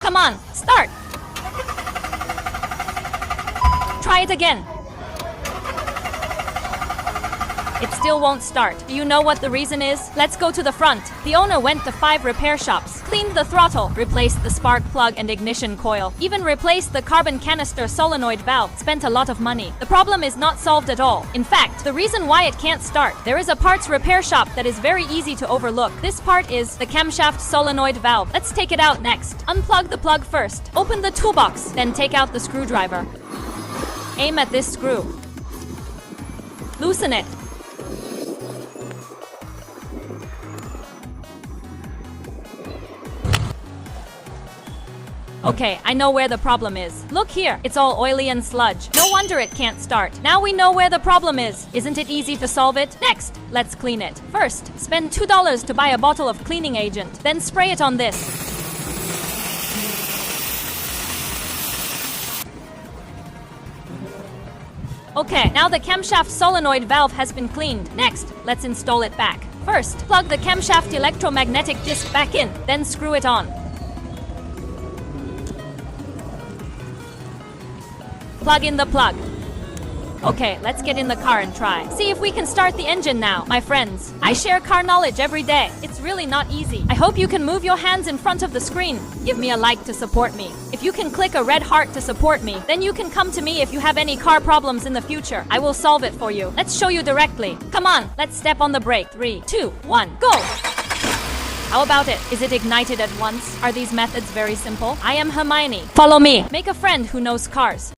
Come on, start. Try it again. It still won't start. Do you know what the reason is? Let's go to the front. The owner went to 5 repair shops, cleaned the throttle, replaced the spark plug and ignition coil, even replaced the carbon canister solenoid valve, spent a lot of money. The problem is not solved at all. In fact, the reason why it can't start, there is a parts repair shop that is very easy to overlook. This part is the camshaft solenoid valve. Let's take it out next. Unplug the plug first. Open the toolbox, then take out the screwdriver. Aim at this screw. Loosen it. Okay, I know where the problem is. Look here, it's all oily and sludge. No wonder it can't start. Now we know where the problem is. Isn't it easy to solve it? Next, let's clean it. First, spend $2 to buy a bottle of cleaning agent. Then spray it on this. Okay, now the camshaft solenoid valve has been cleaned. Next, let's install it back. First, plug the camshaft electromagnetic disc back in, then screw it on. Plug in the plug. Okay, let's get in the car and try. See if we can start the engine now. My friends, I share car knowledge every day. It's really not easy. I hope you can move your hands in front of the screen. Give me a like to support me. If you can click a red heart to support me, then you can come to me if you have any car problems in the future. I will solve it for you. Let's show you directly. Come on, let's step on the brake. 3, 2, 1, go! How about it? Is it ignited at once? Are these methods very simple? I am Hermione. Follow me. Make a friend who knows cars.